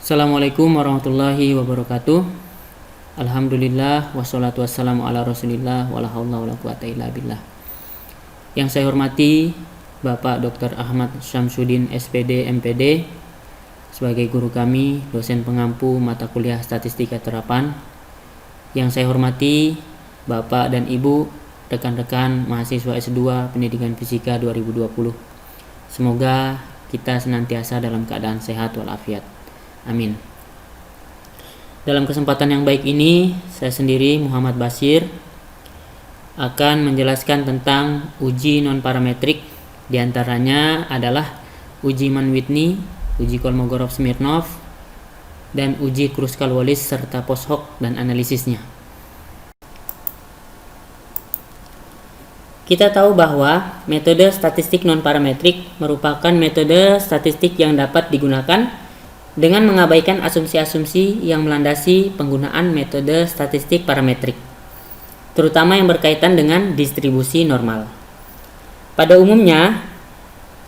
Assalamualaikum warahmatullahi wabarakatuh. Alhamdulillah wassalatu wassalamu ala rasulillah wala haula wala quwata illa billah. Yang saya hormati Bapak Dr. Ahmad Syamsuddin SPD MPD sebagai guru kami, dosen pengampu mata kuliah Statistika Terapan. Yang saya hormati Bapak dan Ibu rekan-rekan mahasiswa S2 Pendidikan Fisika 2020. Semoga kita senantiasa dalam keadaan sehat walafiat. Amin. Dalam kesempatan yang baik ini, saya sendiri Muhammad Basir akan menjelaskan tentang uji non-parametrik. Di antaranya adalah uji Mann-Whitney, uji Kolmogorov-Smirnov, dan uji Kruskal-Wallis serta post hoc dan analisisnya. Kita tahu bahwa metode statistik non-parametrik merupakan metode statistik yang dapat digunakan dengan mengabaikan asumsi-asumsi yang melandasi penggunaan metode statistik parametrik, terutama yang berkaitan dengan distribusi normal. Pada umumnya,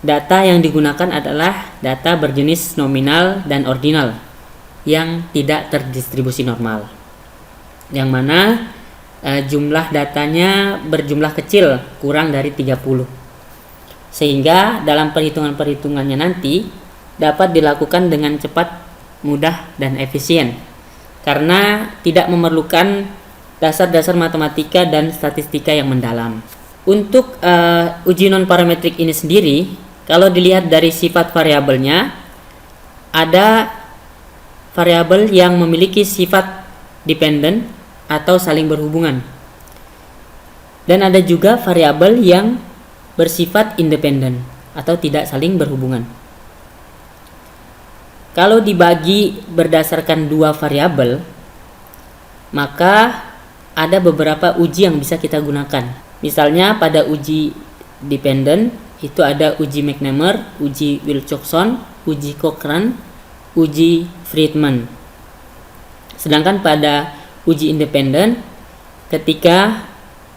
data yang digunakan adalah data berjenis nominal dan ordinal yang tidak terdistribusi normal, yang mana jumlah datanya berjumlah kecil, kurang dari 30, sehingga dalam perhitungan-perhitungannya nanti dapat dilakukan dengan cepat, mudah, dan efisien karena tidak memerlukan dasar-dasar matematika dan statistika yang mendalam. Untuk uji non-parametrik ini sendiri, kalau dilihat dari sifat variabelnya, ada variabel yang memiliki sifat dependent atau saling berhubungan, dan ada juga variabel yang bersifat independen atau tidak saling berhubungan. Kalau dibagi berdasarkan dua variabel, maka ada beberapa uji yang bisa kita gunakan. Misalnya pada uji dependent itu ada uji McNamara, uji Wilcoxon, uji Cochrane, uji Friedman. Sedangkan pada uji independen, ketika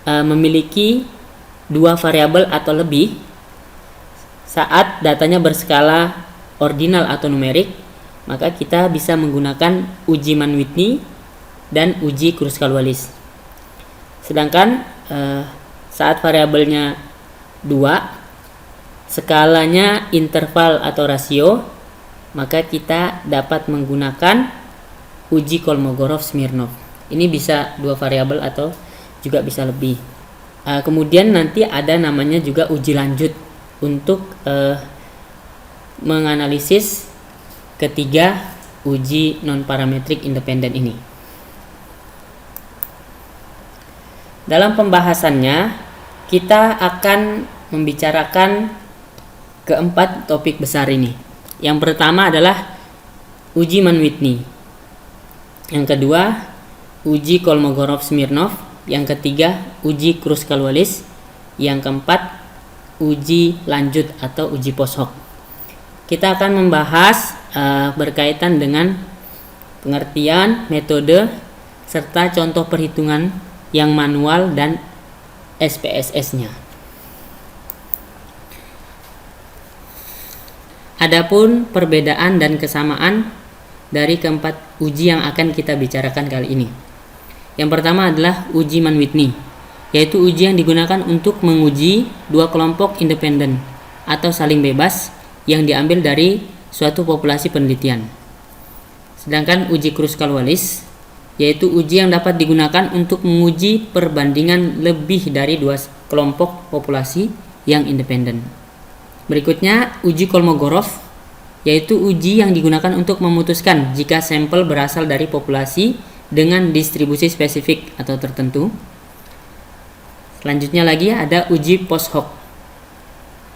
memiliki dua variabel atau lebih, saat datanya berskala ordinal atau numerik, maka kita bisa menggunakan uji Mann-Whitney dan uji Kruskal-Wallis. Sedangkan saat variabelnya 2, skalanya interval atau rasio, maka kita dapat menggunakan uji Kolmogorov-Smirnov. Ini bisa dua variabel atau juga bisa lebih. Kemudian nanti ada namanya juga uji lanjut untuk menganalisis ketiga uji non-parametrik independen ini. Dalam pembahasannya, kita akan membicarakan keempat topik besar ini. Yang pertama adalah uji Mann-Whitney. Yang kedua, uji Kolmogorov-Smirnov. Yang ketiga, uji Kruskal-Wallis. Yang keempat, uji lanjut atau uji post hoc. Kita akan membahas berkaitan dengan pengertian, metode, serta contoh perhitungan yang manual dan SPSS-nya. Adapun perbedaan dan kesamaan dari keempat uji yang akan kita bicarakan kali ini. Yang pertama adalah uji Mann-Whitney, yaitu uji yang digunakan untuk menguji dua kelompok independen atau saling bebas yang diambil dari suatu populasi penelitian. Sedangkan uji Kruskal-Wallis yaitu uji yang dapat digunakan untuk menguji perbandingan lebih dari dua kelompok populasi yang independen. Berikutnya uji Kolmogorov, yaitu uji yang digunakan untuk memutuskan jika sampel berasal dari populasi dengan distribusi spesifik atau tertentu. Selanjutnya lagi ada uji post hoc.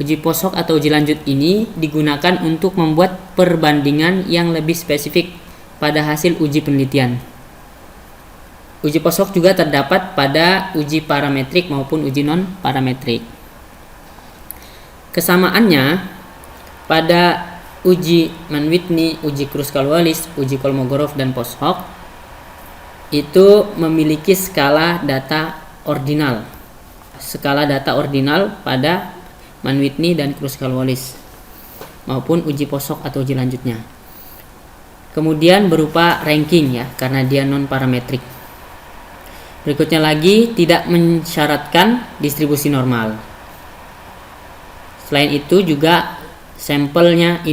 Uji post hoc atau uji lanjut ini digunakan untuk membuat perbandingan yang lebih spesifik pada hasil uji penelitian. Uji post hoc juga terdapat pada uji parametrik maupun uji non-parametrik. Kesamaannya pada uji Mann-Whitney, uji Kruskal-Wallis, uji Kolmogorov, dan post hoc itu memiliki skala data ordinal. Skala data ordinal pada Mann-Whitney dan Kruskal-Wallis maupun uji post hoc atau uji lanjutnya. Kemudian berupa ranking ya, karena dia non parametrik. Berikutnya lagi, tidak mensyaratkan distribusi normal. Selain itu juga sampelnya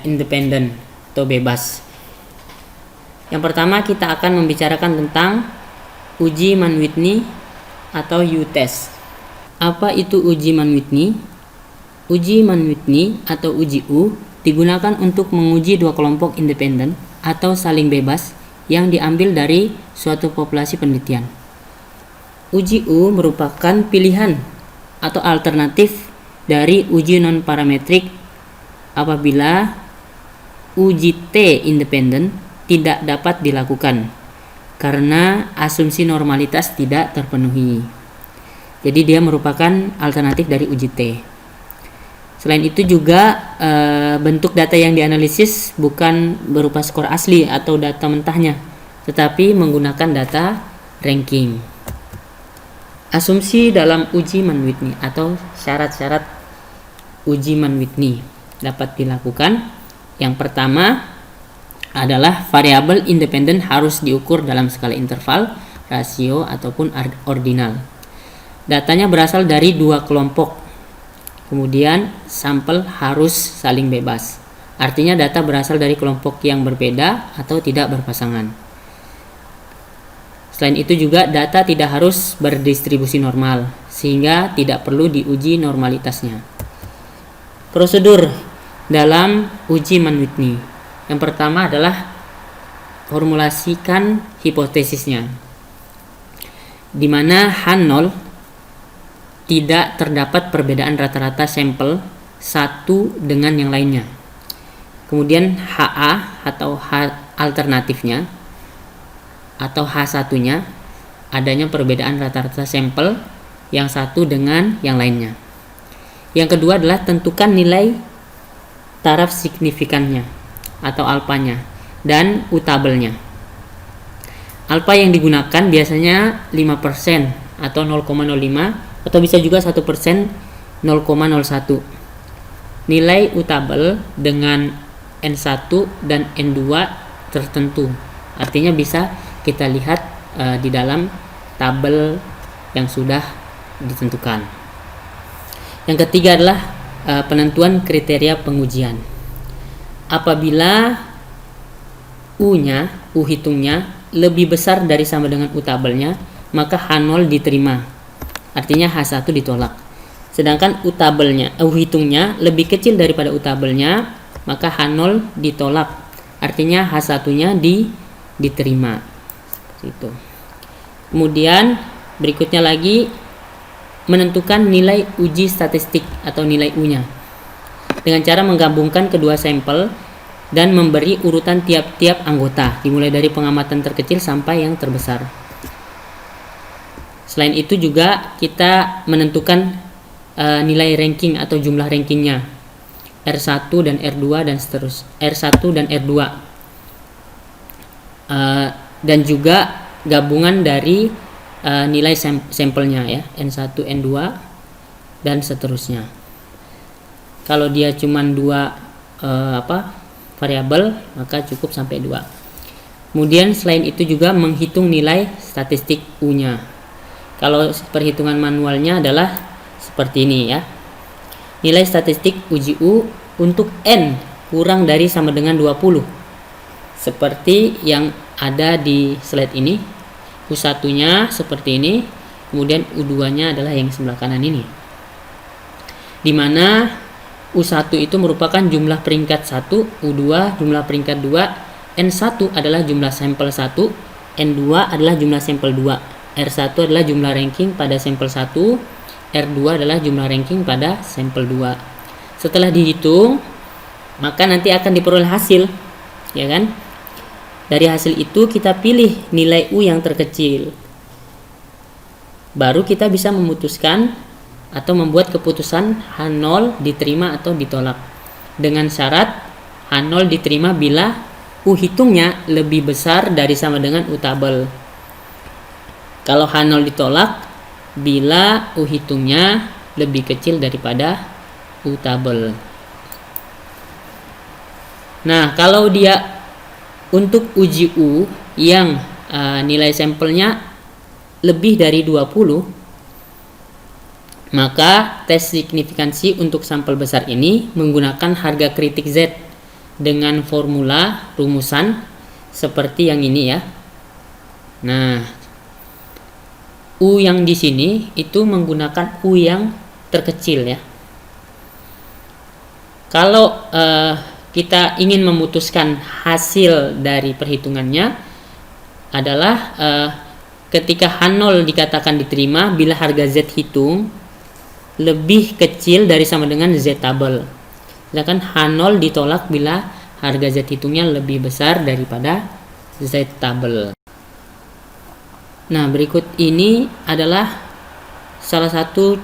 independen atau bebas. Yang pertama kita akan membicarakan tentang uji Mann-Whitney atau U-test. Apa itu uji Mann-Whitney? Uji Mann-Whitney atau uji U digunakan untuk menguji dua kelompok independen atau saling bebas yang diambil dari suatu populasi penelitian. Uji U merupakan pilihan atau alternatif dari uji non-parametrik apabila uji T independen tidak dapat dilakukan karena asumsi normalitas tidak terpenuhi. Jadi dia merupakan alternatif dari uji T. Selain itu juga bentuk data yang dianalisis bukan berupa skor asli atau data mentahnya, tetapi menggunakan data ranking. Asumsi dalam uji Mann-Whitney atau syarat-syarat uji Mann-Whitney dapat dilakukan. Yang pertama adalah variabel independen harus diukur dalam skala interval, rasio, ataupun ordinal. Datanya berasal dari dua kelompok. Kemudian sampel harus saling bebas. Artinya data berasal dari kelompok yang berbeda atau tidak berpasangan. Selain itu juga data tidak harus berdistribusi normal, sehingga tidak perlu diuji normalitasnya. Prosedur dalam uji Mann-Whitney. Yang pertama adalah formulasikan hipotesisnya, di mana H0 tidak terdapat perbedaan rata-rata sampel satu dengan yang lainnya. Kemudian HA atau H alternatifnya atau H1-nya adanya perbedaan rata-rata sampel yang satu dengan yang lainnya. Yang kedua adalah tentukan nilai taraf signifikannya atau alfanya dan U-tabelnya. Alfa yang digunakan biasanya 5% atau 0,05 atau bisa juga 1% 0,01. Nilai U-tabel dengan N1 dan N2 tertentu. Artinya bisa kita lihat di dalam tabel yang sudah ditentukan. Yang ketiga adalah penentuan kriteria pengujian. Apabila U hitungnya lebih besar dari sama dengan U-tabelnya, maka H0 diterima. Artinya H1 ditolak. Sedangkan U hitungnya lebih kecil daripada U-tabelnya, maka H0 ditolak. Artinya H1-nya diterima. Itu. Kemudian berikutnya lagi menentukan nilai uji statistik atau nilai U-nya dengan cara menggabungkan kedua sampel dan memberi urutan tiap-tiap anggota dimulai dari pengamatan terkecil sampai yang terbesar. Selain itu juga kita menentukan nilai ranking atau jumlah rankingnya R1 dan R2 dan seterusnya, R1 dan R2. Dan juga gabungan dari nilai sampelnya ya, N1, N2 dan seterusnya. Kalau dia cuma dua variabel, maka cukup sampai 2. Kemudian selain itu juga menghitung nilai statistik U-nya. Kalau perhitungan manualnya adalah seperti ini ya. Nilai statistik uji U untuk N kurang dari sama dengan 20. Seperti yang ada di slide ini. U1-nya seperti ini, kemudian U2-nya adalah yang sebelah kanan ini. Di mana U1 itu merupakan jumlah peringkat 1, U2 jumlah peringkat 2, N1 adalah jumlah sampel 1, N2 adalah jumlah sampel 2, R1 adalah jumlah ranking pada sampel 1, R2 adalah jumlah ranking pada sampel 2. Setelah dihitung, maka nanti akan diperoleh hasil, ya kan? Dari hasil itu kita pilih nilai U yang terkecil. Baru kita bisa memutuskan atau membuat keputusan H0 diterima atau ditolak. Dengan syarat H0 diterima bila U hitungnya lebih besar dari sama dengan U tabel. Kalau H0 ditolak bila U hitungnya lebih kecil daripada U tabel. Nah, kalau dia Untuk uji U yang nilai sampelnya lebih dari 20, maka tes signifikansi untuk sampel besar ini menggunakan harga kritik Z dengan formula rumusan seperti yang ini ya. Nah, U yang di sini itu menggunakan U yang terkecil ya. Kalau kita ingin memutuskan hasil dari perhitungannya adalah ketika H0 dikatakan diterima bila harga Z hitung lebih kecil dari sama dengan Z tabel. Sedangkan H0 ditolak bila harga Z hitungnya lebih besar daripada Z tabel. Nah, berikut ini adalah salah satu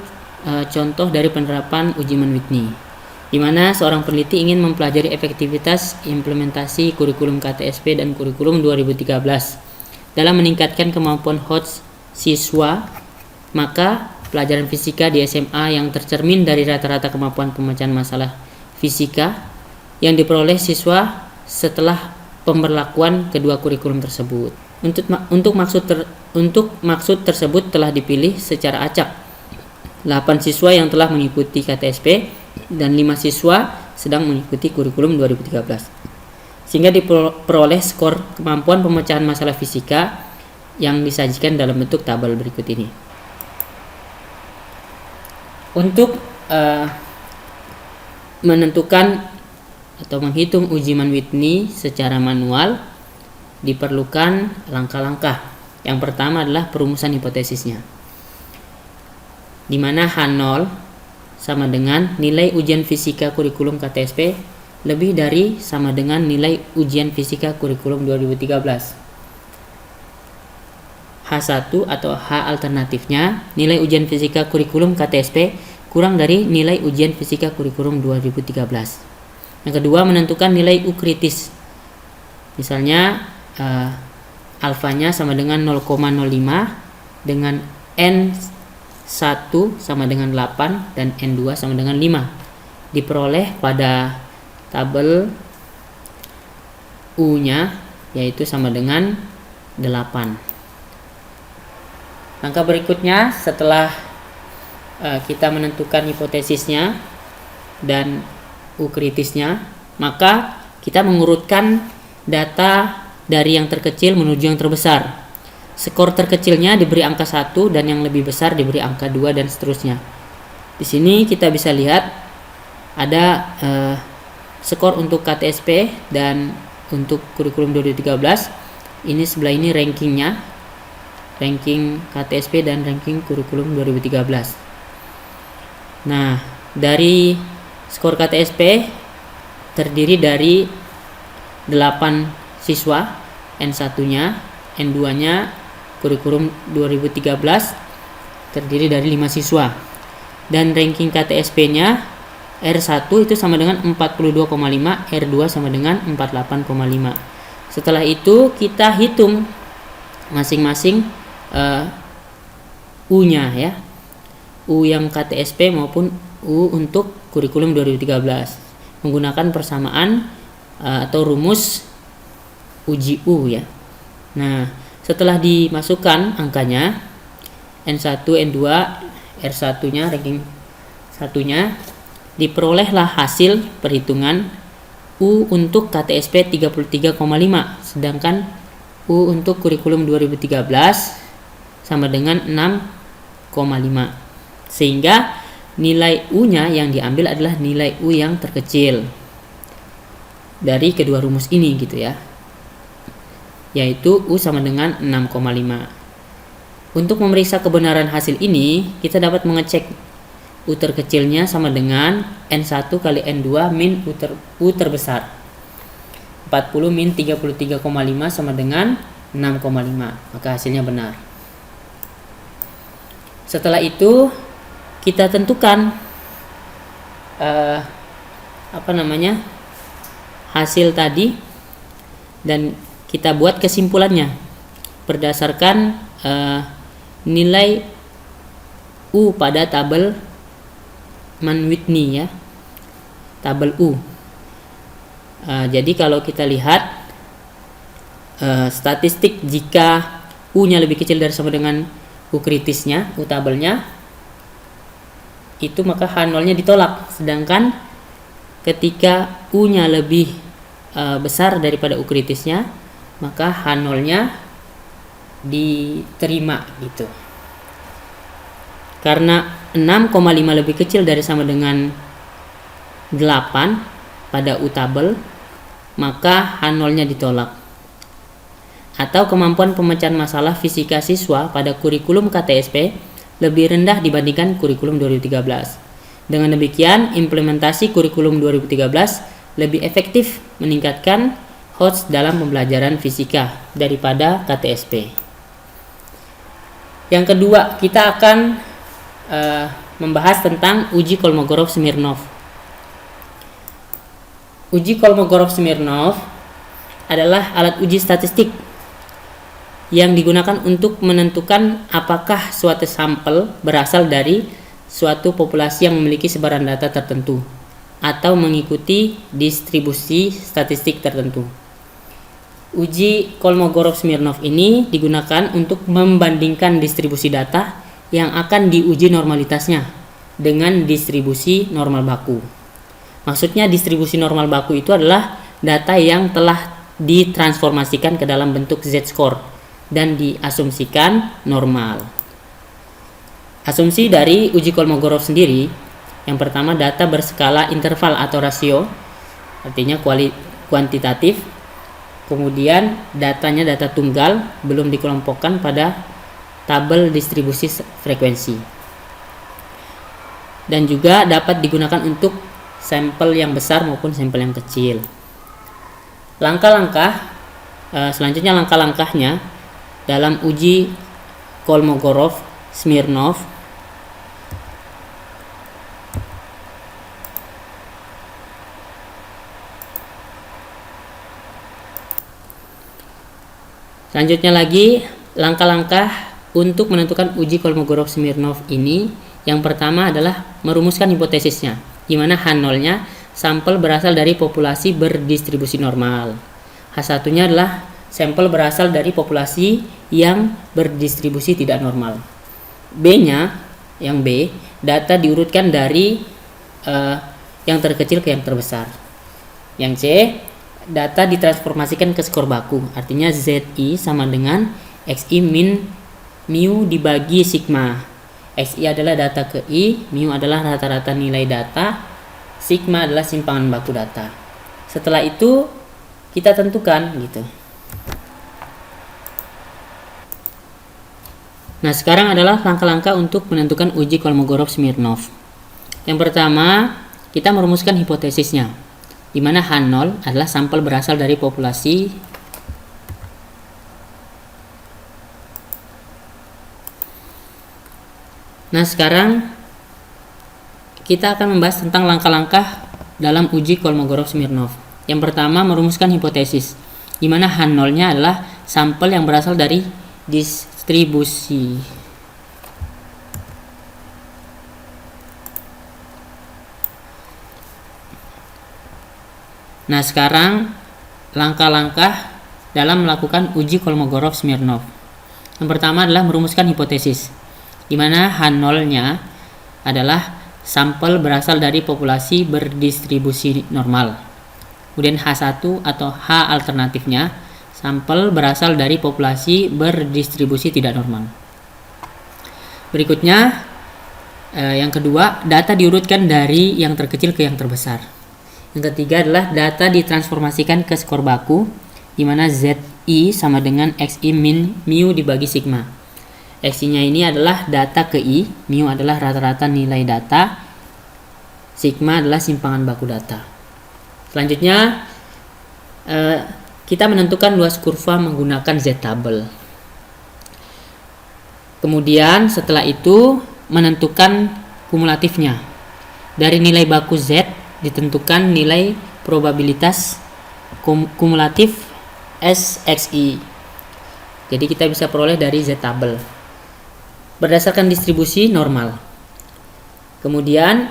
contoh dari penerapan uji Mann-Whitney, di mana seorang peneliti ingin mempelajari efektivitas implementasi kurikulum KTSP dan kurikulum 2013 dalam meningkatkan kemampuan HOTS siswa. Maka pelajaran fisika di SMA yang tercermin dari rata-rata kemampuan pemecahan masalah fisika yang diperoleh siswa setelah pemberlakuan kedua kurikulum tersebut. Untuk maksud tersebut telah dipilih secara acak 8 siswa yang telah mengikuti KTSP dan 5 siswa sedang mengikuti kurikulum 2013, sehingga diperoleh skor kemampuan pemecahan masalah fisika yang disajikan dalam bentuk tabel berikut ini. Untuk menentukan atau menghitung uji Mann-Whitney secara manual diperlukan langkah-langkah. Yang pertama adalah perumusan hipotesisnya, di mana H0 sama dengan nilai ujian fisika kurikulum KTSP lebih dari sama dengan nilai ujian fisika kurikulum 2013. H1 atau H alternatifnya nilai ujian fisika kurikulum KTSP kurang dari nilai ujian fisika kurikulum 2013. Yang kedua, menentukan nilai U kritis. Misalnya alfanya sama dengan 0,05 dengan N1 sama dengan 8 dan N2 sama dengan 5. Diperoleh pada tabel U-nya yaitu sama dengan 8. Langkah berikutnya setelah kita menentukan hipotesisnya dan U kritisnya, maka kita mengurutkan data dari yang terkecil menuju yang terbesar. Skor terkecilnya diberi angka 1 dan yang lebih besar diberi angka 2 dan seterusnya. Di sini kita bisa lihat ada skor untuk KTSP dan untuk kurikulum 2013. Ini sebelah ini rankingnya, ranking KTSP dan ranking kurikulum 2013. Nah, dari skor KTSP terdiri dari 8 siswa, N1-nya, N2-nya kurikulum 2013 terdiri dari 5 siswa. Dan ranking KTSP-nya R1 itu sama dengan 42,5, R2 sama dengan 48,5. Setelah itu kita hitung masing-masing U-nya ya. U yang KTSP maupun U untuk kurikulum 2013 menggunakan persamaan atau rumus uji U ya. Nah, setelah dimasukkan angkanya N1, N2, R1-nya, ranking 1-nya, diperolehlah hasil perhitungan U untuk KTSP 33,5, sedangkan U untuk kurikulum 2013 sama dengan 6,5. Sehingga nilai U-nya yang diambil adalah nilai U yang terkecil dari kedua rumus ini gitu ya, yaitu U sama dengan 6,5. Untuk memeriksa kebenaran hasil ini, kita dapat mengecek U terkecilnya sama dengan N1 kali N2 min U terbesar. 40 min 33,5 sama dengan 6,5. Maka hasilnya benar. Setelah itu, kita tentukan hasil tadi dan kita buat kesimpulannya berdasarkan nilai U pada tabel Mann-Whitney ya, tabel U. Jadi kalau kita lihat statistik jika U-nya lebih kecil dari sama dengan U kritisnya, U tabelnya, itu maka H0-nya ditolak. Sedangkan ketika U-nya lebih besar daripada U kritisnya, maka H0-nya diterima gitu. Karena 6,5 lebih kecil dari sama dengan 8 pada U tabel, maka H0-nya ditolak. Atau kemampuan pemecahan masalah fisika siswa pada kurikulum KTSP lebih rendah dibandingkan kurikulum 2013. Dengan demikian, implementasi kurikulum 2013 lebih efektif meningkatkan HOTS dalam pembelajaran fisika daripada KTSP. Yang kedua, kita akan membahas tentang uji Kolmogorov-Smirnov. Uji Kolmogorov-Smirnov adalah alat uji statistik yang digunakan untuk menentukan apakah suatu sampel berasal dari suatu populasi yang memiliki sebaran data tertentu atau mengikuti distribusi statistik tertentu. Uji Kolmogorov-Smirnov ini digunakan untuk membandingkan distribusi data yang akan diuji normalitasnya dengan distribusi normal baku. Maksudnya distribusi normal baku itu adalah data yang telah ditransformasikan ke dalam bentuk Z-score dan diasumsikan normal. Asumsi dari uji Kolmogorov sendiri, yang pertama data berskala interval atau rasio, artinya kuantitatif. Kemudian datanya data tunggal, belum dikelompokkan pada tabel distribusi frekuensi. Dan juga dapat digunakan untuk sampel yang besar maupun sampel yang kecil. Selanjutnya langkah-langkahnya dalam uji Kolmogorov-Smirnov. Selanjutnya lagi, langkah-langkah untuk menentukan uji Kolmogorov-Smirnov ini. Yang pertama adalah merumuskan hipotesisnya, di mana H0-nya sampel berasal dari populasi berdistribusi normal. H1-nya adalah sampel berasal dari populasi yang berdistribusi tidak normal. B-nya, yang B, data diurutkan dari yang terkecil ke yang terbesar. Yang C, data ditransformasikan ke skor baku, artinya ZI sama dengan XI min mu dibagi sigma. XI adalah data ke I, mu adalah rata-rata nilai data, sigma adalah simpangan baku data. Setelah itu kita tentukan gitu. Nah, sekarang adalah langkah-langkah untuk menentukan uji Kolmogorov-Smirnov. Yang pertama, kita merumuskan hipotesisnya, di mana H0 adalah sampel berasal dari populasi Nah, sekarang kita akan membahas tentang langkah-langkah dalam uji Kolmogorov-Smirnov. Yang pertama, merumuskan hipotesis, di mana H0-nya adalah sampel yang berasal dari distribusi. Nah, sekarang langkah-langkah dalam melakukan uji Kolmogorov-Smirnov. Yang pertama adalah merumuskan hipotesis, di mana H0-nya adalah sampel berasal dari populasi berdistribusi normal. Kemudian H1 atau H alternatifnya, sampel berasal dari populasi berdistribusi tidak normal. Berikutnya, yang kedua, data diurutkan dari yang terkecil ke yang terbesar. Yang ketiga adalah data ditransformasikan ke skor baku, di mana ZI sama dengan XI min mu dibagi sigma. XI-nya ini adalah data ke I, mu adalah rata-rata nilai data, sigma adalah simpangan baku data. Selanjutnya, kita menentukan luas kurva menggunakan Z-tabel. Kemudian setelah itu menentukan kumulatifnya. Dari nilai baku Z ditentukan nilai probabilitas kumulatif SXI. Jadi kita bisa peroleh dari Z-tabel berdasarkan distribusi normal. Kemudian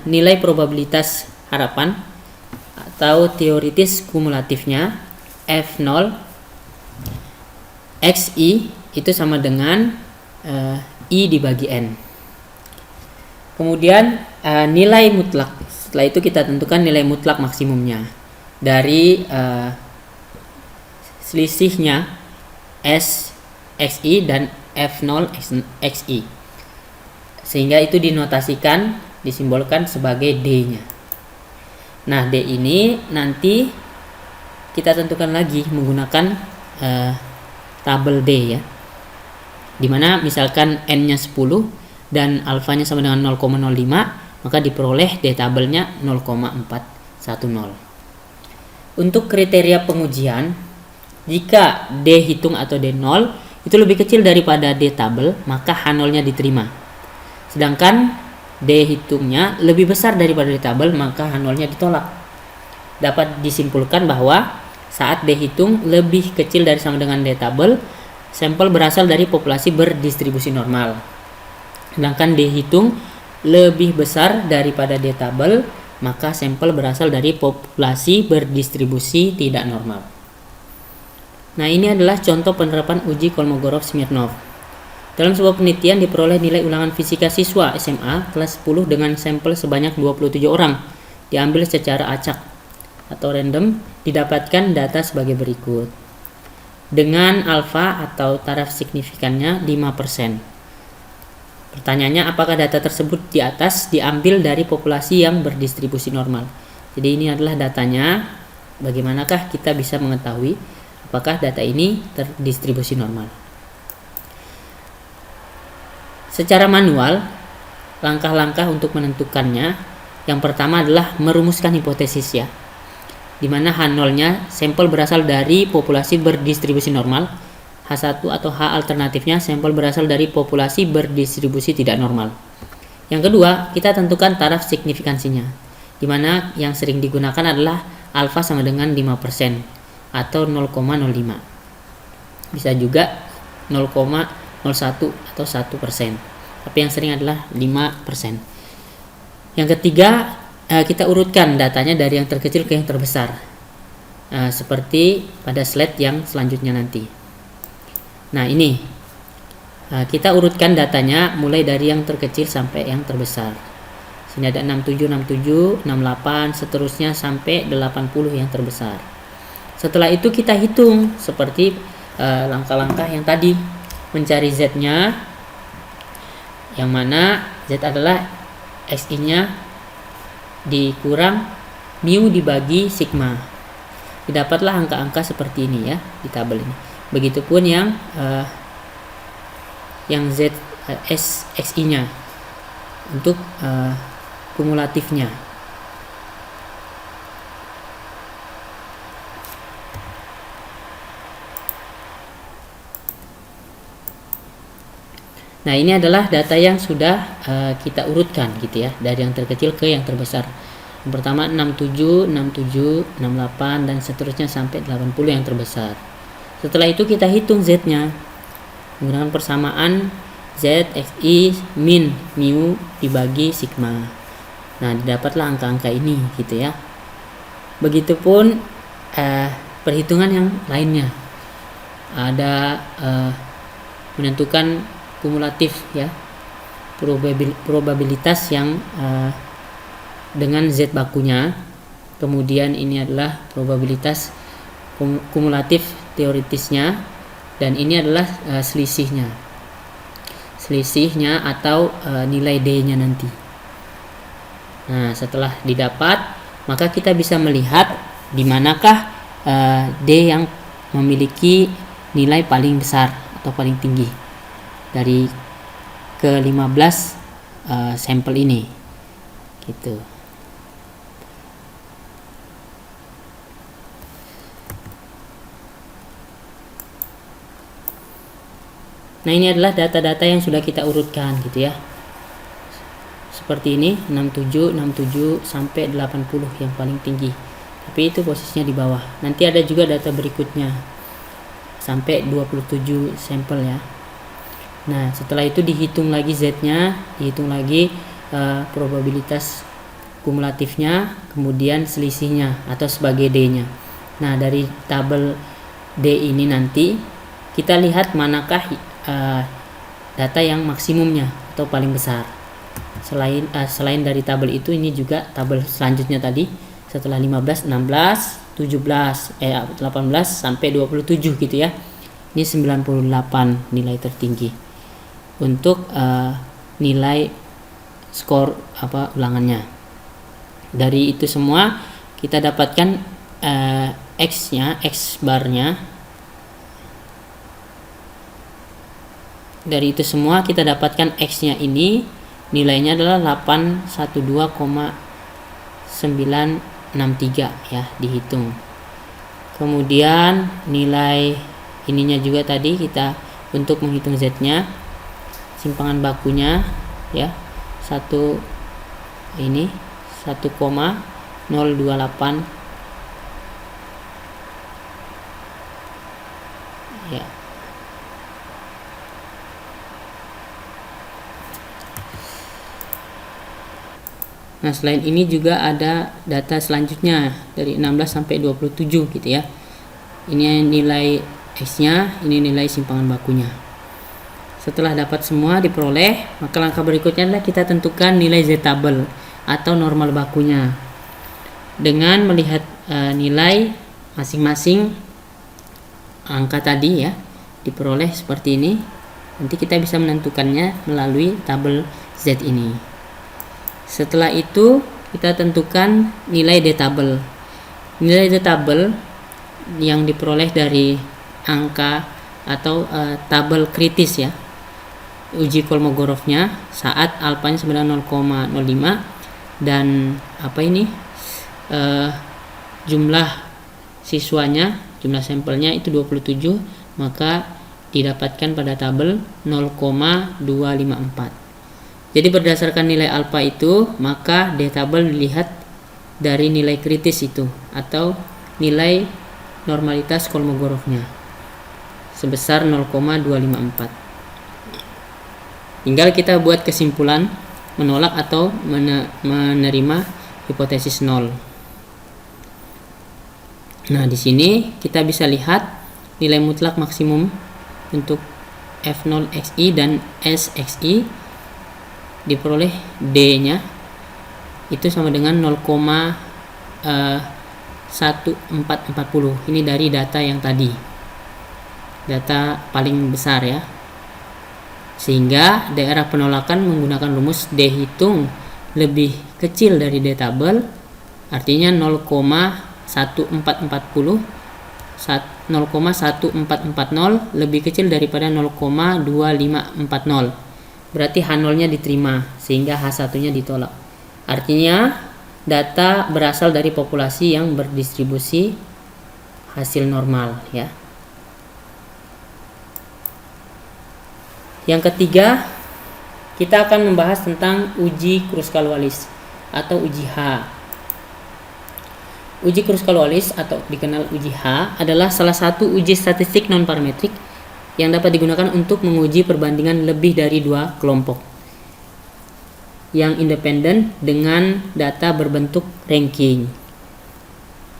nilai probabilitas harapan atau teoritis kumulatifnya F0 XI itu sama dengan I dibagi N. Kemudian nilai mutlak. Setelah itu kita tentukan nilai mutlak maksimumnya dari selisihnya S XI dan F0 XI. Sehingga itu dinotasikan, disimbolkan sebagai D-nya. Nah, D ini nanti kita tentukan lagi menggunakan tabel D ya. Dimana misalkan N-nya 10 dan alfanya sama dengan 0,05, maka diperoleh D tabelnya 0,410. Untuk kriteria pengujian, jika D hitung atau D0 itu lebih kecil daripada D tabel, maka H0-nya diterima. Sedangkan D hitungnya lebih besar daripada D tabel, maka H0-nya ditolak. Dapat disimpulkan bahwa saat D hitung lebih kecil dari sama dengan D tabel, sampel berasal dari populasi berdistribusi normal. Sedangkan D hitung lebih besar daripada D tabel, maka sampel berasal dari populasi berdistribusi tidak normal. Nah, ini adalah contoh penerapan uji Kolmogorov-Smirnov. Dalam sebuah penelitian diperoleh nilai ulangan fisika siswa SMA kelas 10 dengan sampel sebanyak 27 orang. Diambil secara acak atau random, didapatkan data sebagai berikut. Dengan alfa atau taraf signifikannya 5%. Pertanyaannya, apakah data tersebut di atas diambil dari populasi yang berdistribusi normal? Jadi ini adalah datanya. Bagaimanakah kita bisa mengetahui apakah data ini terdistribusi normal? Secara manual, langkah-langkah untuk menentukannya, yang pertama adalah merumuskan hipotesis ya, di mana H0-nya sampel berasal dari populasi berdistribusi normal, H1 atau H alternatifnya sampel berasal dari populasi berdistribusi tidak normal. Yang kedua, kita tentukan taraf signifikansinya, di mana yang sering digunakan adalah alfa sama dengan 5% atau 0,05. Bisa juga 0,01 atau 1%, tapi yang sering adalah 5%. Yang ketiga, kita urutkan datanya dari yang terkecil ke yang terbesar, seperti pada slide yang selanjutnya nanti. Nah, ini kita urutkan datanya mulai dari yang terkecil sampai yang terbesar. Sini ada 67, 67, 68, seterusnya sampai 80 yang terbesar. Setelah itu kita hitung seperti langkah-langkah yang tadi, mencari Z-nya, yang mana Z adalah XI-nya dikurang mu dibagi sigma. Didapatlah angka-angka seperti ini ya di tabel ini. Begitupun yang Z XI-nya untuk kumulatifnya. Nah, ini adalah data yang sudah kita urutkan gitu ya, dari yang terkecil ke yang terbesar. Yang pertama 67, 67, 68 dan seterusnya sampai 80 yang terbesar. Setelah itu kita hitung Z-nya menggunakan persamaan Z XI min mu dibagi sigma. Nah, didapatlah angka-angka ini gitu ya. Begitupun perhitungan yang lainnya. Ada menentukan kumulatif ya, probabilitas yang dengan Z bakunya. Kemudian ini adalah probabilitas kumulatif teoritisnya, dan ini adalah selisihnya atau nilai D-nya nanti. Nah, setelah didapat, maka kita bisa melihat di manakah D yang memiliki nilai paling besar atau paling tinggi dari ke-15 sampel ini gitu. Nah, ini adalah data-data yang sudah kita urutkan gitu ya. Seperti ini, 67, 67 sampai 80 yang paling tinggi. Tapi itu posisinya di bawah. Nanti ada juga data berikutnya sampai 27 sampel ya. Nah, setelah itu dihitung lagi Z-nya, dihitung lagi probabilitas kumulatifnya, kemudian selisihnya atau sebagai D-nya. Nah, dari tabel D ini nanti kita lihat manakah data yang maksimumnya atau paling besar. Selain dari tabel itu, ini juga tabel selanjutnya tadi setelah 15, 16, 17, 18 sampai 27 gitu ya. Ini 98 nilai tertinggi untuk nilai skor ulangannya. Dari itu semua kita dapatkan X barnya. Dari itu semua kita dapatkan X-nya ini nilainya adalah 812,963 ya, dihitung. Kemudian nilai ininya juga tadi kita untuk menghitung Z-nya, simpangan bakunya ya, 1,028 ya. Nah, selain ini juga ada data selanjutnya dari 16 sampai 27 gitu ya. Ini nilai X-nya, ini nilai simpangan bakunya. Setelah dapat semua diperoleh, maka langkah berikutnya adalah kita tentukan nilai Z-table atau normal bakunya. Dengan melihat nilai masing-masing angka tadi ya, diperoleh seperti ini. Nanti kita bisa menentukannya melalui tabel Z ini. Setelah itu kita tentukan nilai D-table. Nilai D-table yang diperoleh dari angka atau tabel kritis ya, uji Kolmogorovnya saat alfanya sebenarnya 0,05 dan jumlah siswanya, jumlah sampelnya itu 27, maka didapatkan pada tabel 0,254. Jadi berdasarkan nilai alfa itu, maka D-table dilihat dari nilai kritis itu atau nilai normalitas Kolmogorovnya sebesar 0,254. Tinggal kita buat kesimpulan, menolak atau menerima hipotesis 0. Nah, di sini kita bisa lihat nilai mutlak maksimum untuk F0xi dan Sxi diperoleh D-nya itu sama dengan 0,1440. Ini dari data yang tadi, data paling besar ya, sehingga daerah penolakan menggunakan rumus D hitung lebih kecil dari D-table, artinya 0,1440 lebih kecil daripada 0,2540. Berarti H0-nya diterima sehingga H1-nya ditolak. Artinya data berasal dari populasi yang berdistribusi hasil normal ya. Yang ketiga, kita akan membahas tentang uji Kruskal-Wallis atau uji H. Uji Kruskal-Wallis atau dikenal uji H adalah salah satu uji statistik non-parametrik yang dapat digunakan untuk menguji perbandingan lebih dari dua kelompok yang independen dengan data berbentuk ranking.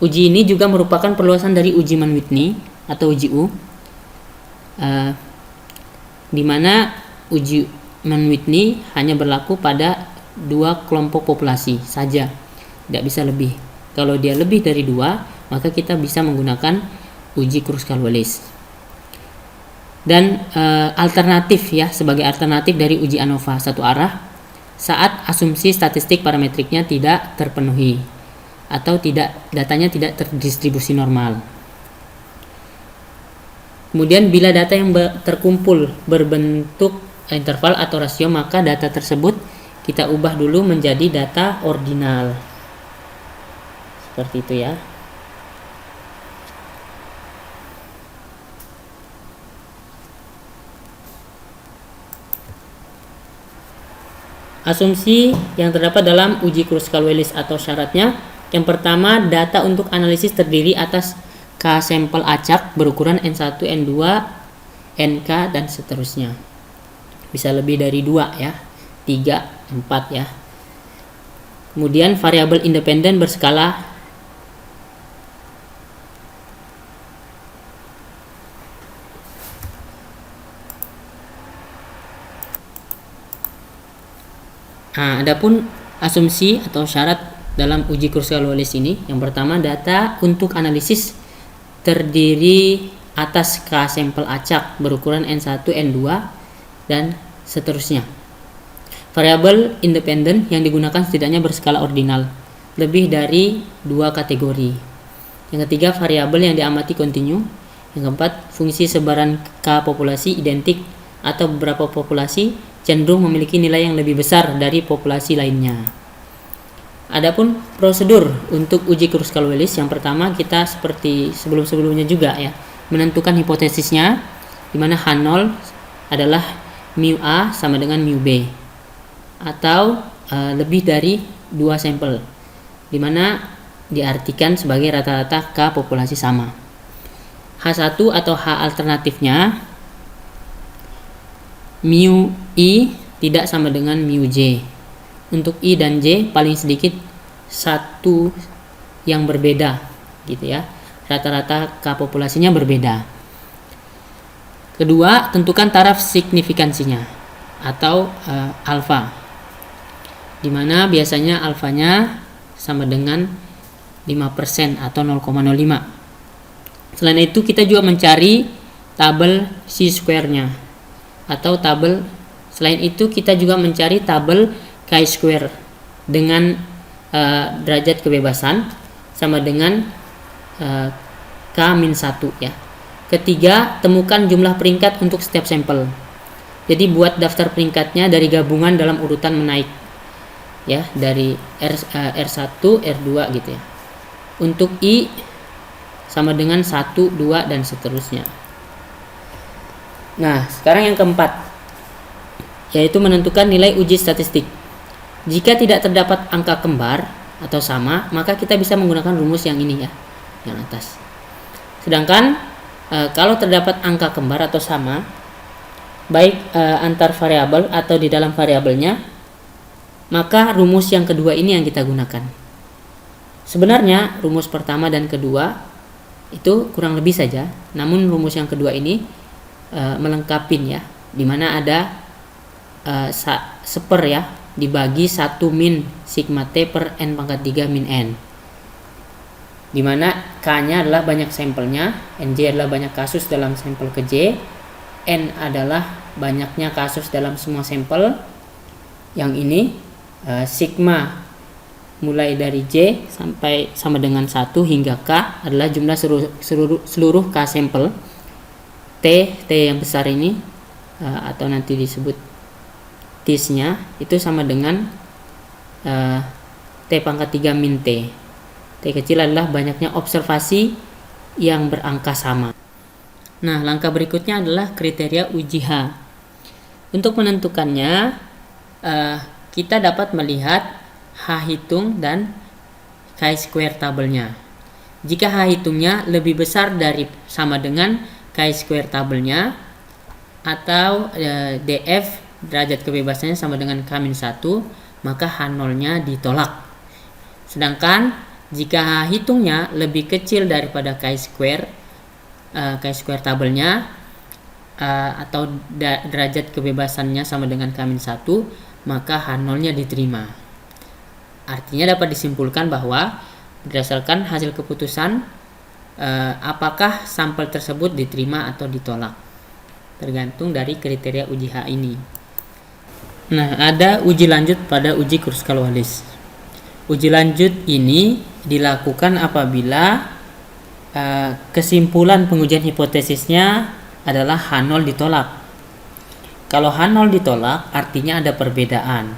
Uji ini juga merupakan perluasan dari uji Mann-Whitney atau uji U, di mana uji Mann-Whitney hanya berlaku pada dua kelompok populasi saja, tidak bisa lebih. Kalau dia lebih dari dua, maka kita bisa menggunakan uji Kruskal-Wallis. Dan alternatif ya, sebagai alternatif dari uji ANOVA satu arah saat asumsi statistik parametriknya tidak terpenuhi atau datanya tidak terdistribusi normal. Kemudian bila data yang terkumpul berbentuk interval atau rasio, maka data tersebut kita ubah dulu menjadi data ordinal. Seperti itu ya. Asumsi yang terdapat dalam uji Kruskal-Wallis atau syaratnya, yang pertama, data untuk analisis terdiri atas K sampel acak berukuran N1, N2, NK dan seterusnya. Bisa lebih dari 2 ya, 3, 4 ya. Kemudian variabel independen berskala Nah, adapun asumsi atau syarat dalam uji Kruskal-Wallis ini, yang pertama, data untuk analisis terdiri atas K sampel acak berukuran N1, N2, dan seterusnya. Variabel independen yang digunakan setidaknya berskala ordinal, lebih dari 2 kategori. Yang ketiga, variabel yang diamati kontinu. Yang keempat, fungsi sebaran K populasi identik atau beberapa populasi cenderung memiliki nilai yang lebih besar dari populasi lainnya. Adapun prosedur untuk uji Kruskal-Wallis, yang pertama kita seperti sebelum-sebelumnya juga ya, menentukan hipotesisnya, di mana H0 adalah mu A sama dengan mu B atau lebih dari 2 sampel, di mana diartikan sebagai rata-rata K populasi sama. H1 atau H alternatifnya mu I tidak sama dengan mu J. Untuk I dan J paling sedikit satu yang berbeda gitu ya. Rata-rata K populasinya berbeda. Kedua, tentukan taraf signifikansinya atau alfa, di mana biasanya alfanya sama dengan 5% atau 0,05. Selain itu kita juga mencari tabel chi-square-nya atau tabel, selain itu kita juga mencari tabel chi-square dengan derajat kebebasan sama dengan K-1 ya. Ketiga, temukan jumlah peringkat untuk setiap sampel. Jadi buat daftar peringkatnya dari gabungan dalam urutan menaik ya, dari R1, R2 gitu ya. Untuk I sama dengan 1, 2 dan seterusnya. Nah, sekarang yang keempat, yaitu menentukan nilai uji statistik. Jika tidak terdapat angka kembar atau sama, maka kita bisa menggunakan rumus yang ini ya, yang atas. Sedangkan kalau terdapat angka kembar atau sama, baik antar variabel atau di dalam variabelnya, maka rumus yang kedua ini yang kita gunakan. Sebenarnya rumus pertama dan kedua itu kurang lebih saja, namun rumus yang kedua ini melengkapin ya, dimana ada seper ya, dibagi 1 min sigma T per N pangkat 3 min N, dimana K-nya adalah banyak sampelnya, NJ adalah banyak kasus dalam sampel ke J, N adalah banyaknya kasus dalam semua sampel. Yang ini sigma mulai dari J sampai sama dengan 1 hingga K adalah jumlah seluruh K sampel. T yang besar ini atau nanti disebut TIS-nya itu sama dengan T pangkat 3 min T. T kecil adalah banyaknya observasi yang berangka sama. Nah, langkah berikutnya adalah kriteria uji H. Untuk menentukannya, kita dapat melihat H hitung dan chi-square tabelnya. Jika H hitungnya lebih besar dari sama dengan chi-square tabelnya, atau DF derajat kebebasannya sama dengan K-1, maka H0-nya ditolak. Sedangkan jika H hitungnya lebih kecil daripada chi-square tabelnya, atau derajat kebebasannya sama dengan K-1, maka H0-nya diterima. Artinya dapat disimpulkan bahwa berdasarkan hasil keputusan apakah sampel tersebut diterima atau ditolak, tergantung dari kriteria uji H ini. Nah, ada uji lanjut pada uji Kruskal-Wallis. Uji lanjut ini dilakukan apabila kesimpulan pengujian hipotesisnya adalah H0 ditolak. Kalau H0 ditolak, artinya ada perbedaan.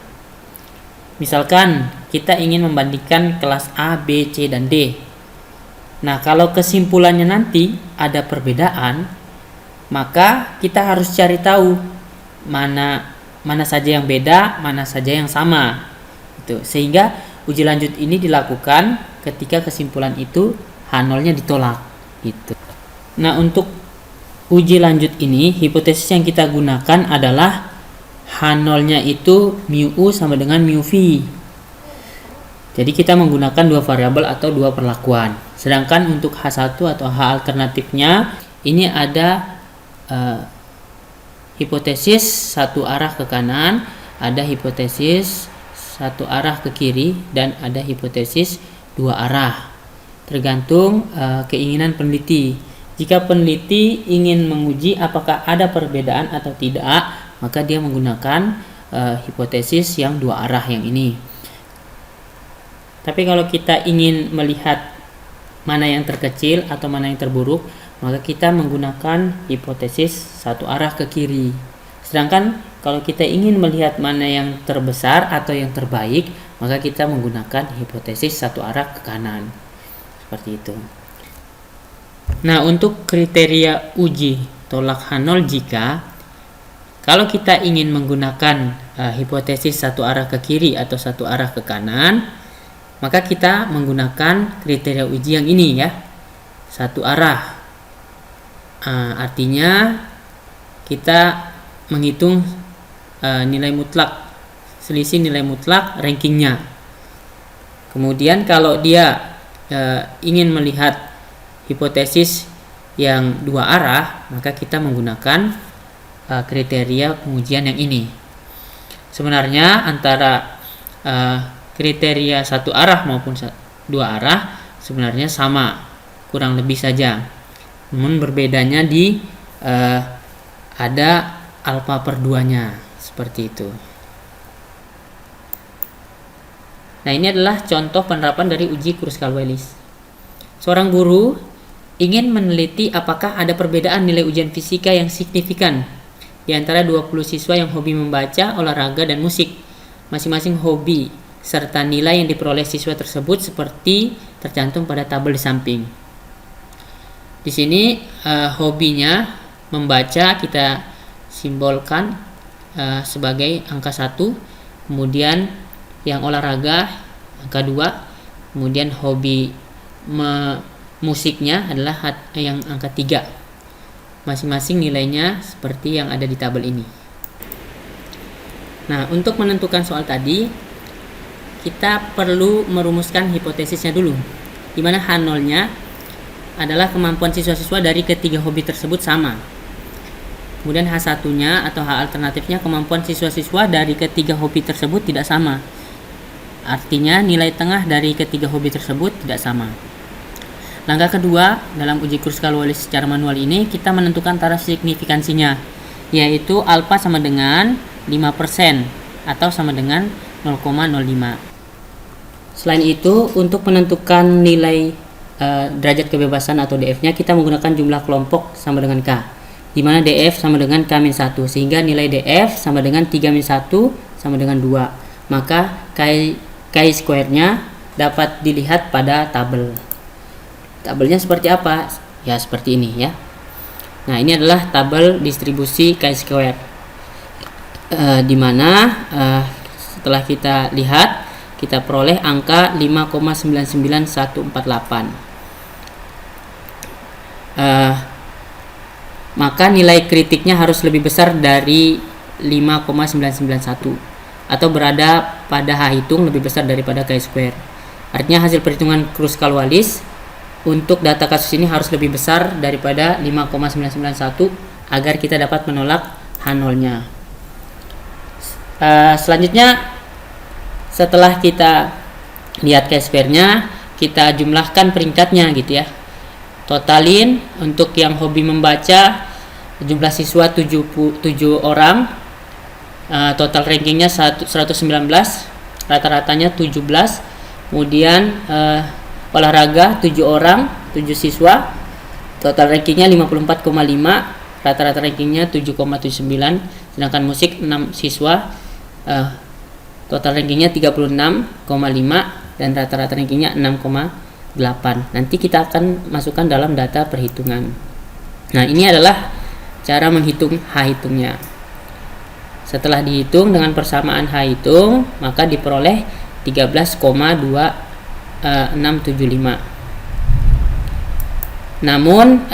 Misalkan kita ingin membandingkan kelas A, B, C, dan D. Nah, kalau kesimpulannya nanti ada perbedaan, maka kita harus cari tahu mana saja yang beda, mana saja yang sama. Gitu. Sehingga uji lanjut ini dilakukan ketika kesimpulan itu H0-nya ditolak. Gitu. Nah, untuk uji lanjut ini, hipotesis yang kita gunakan adalah H0-nya itu mu U sama dengan mu V. Jadi kita menggunakan dua variabel atau dua perlakuan. Sedangkan untuk H1 atau H alternatifnya ini ada hipotesis satu arah ke kanan, ada hipotesis satu arah ke kiri dan ada hipotesis dua arah. Tergantung keinginan peneliti. Jika peneliti ingin menguji apakah ada perbedaan atau tidak, maka dia menggunakan hipotesis yang dua arah yang ini. Tapi kalau kita ingin melihat mana yang terkecil atau mana yang terburuk, maka kita menggunakan hipotesis satu arah ke kiri. Sedangkan kalau kita ingin melihat mana yang terbesar atau yang terbaik, maka kita menggunakan hipotesis satu arah ke kanan. Seperti itu. Nah, untuk kriteria uji tolak H0 jika kalau kita ingin menggunakan hipotesis satu arah ke kiri atau satu arah ke kanan, maka kita menggunakan kriteria uji yang ini ya, satu arah. Artinya kita menghitung nilai mutlak, selisih nilai mutlak rankingnya. Kemudian kalau dia ingin melihat hipotesis yang dua arah, maka kita menggunakan kriteria pengujian yang ini. Sebenarnya antara kriteria satu arah maupun dua arah sebenarnya sama, kurang lebih saja. Namun berbedanya di ada alfa per 2-nya, seperti itu. Nah, ini adalah contoh penerapan dari uji Kruskal-Wallis. Seorang guru ingin meneliti apakah ada perbedaan nilai ujian fisika yang signifikan di antara 20 siswa yang hobi membaca, olahraga, dan musik. Masing-masing hobi serta nilai yang diperoleh siswa tersebut seperti tercantum pada tabel di samping. Di sini hobinya membaca kita simbolkan sebagai angka 1, kemudian yang olahraga angka 2, kemudian hobi musiknya adalah yang angka 3. Masing-masing nilainya seperti yang ada di tabel ini. Nah, untuk menentukan soal tadi, kita perlu merumuskan hipotesisnya dulu, di mana H0-nya adalah kemampuan siswa-siswa dari ketiga hobi tersebut sama. Kemudian H1-nya atau H alternatifnya kemampuan siswa-siswa dari ketiga hobi tersebut tidak sama. Artinya nilai tengah dari ketiga hobi tersebut tidak sama. Langkah kedua dalam uji Kruskal-Wallis secara manual ini, kita menentukan taraf signifikansinya, yaitu alfa sama dengan 5% atau sama dengan 0,05. Selain itu, untuk menentukan nilai derajat kebebasan atau DF-nya, kita menggunakan jumlah kelompok sama dengan K, di mana DF sama dengan K-1, sehingga nilai DF sama dengan 3-1 sama dengan 2. Maka Chi-square-nya dapat dilihat pada tabel. Tabelnya seperti apa? Ya, seperti ini ya. Nah, ini adalah tabel distribusi Chi-square, di mana setelah kita lihat, kita peroleh angka 5,99148. Maka nilai kritiknya harus lebih besar dari 5,991 atau berada pada H hitung lebih besar daripada Chi-square. Artinya hasil perhitungan Kruskal-Wallis untuk data kasus ini harus lebih besar daripada 5,991 agar kita dapat menolak H0-nya. Selanjutnya, setelah kita lihat Chi-square-nya, kita jumlahkan peringkatnya gitu ya. Totalin untuk yang hobi membaca, jumlah siswa 7 orang, total rankingnya 119, rata-ratanya 17. Kemudian olahraga 7 orang, 7 siswa, total rankingnya 54,5, rata-rata rankingnya 7,79. Sedangkan musik 6 siswa, total rankingnya 36,5 dan rata-rata rankingnya 6,8. Nanti kita akan masukkan dalam data perhitungan. Nah, ini adalah cara menghitung H hitungnya. Setelah dihitung dengan persamaan H hitung, maka diperoleh 13,2675. Namun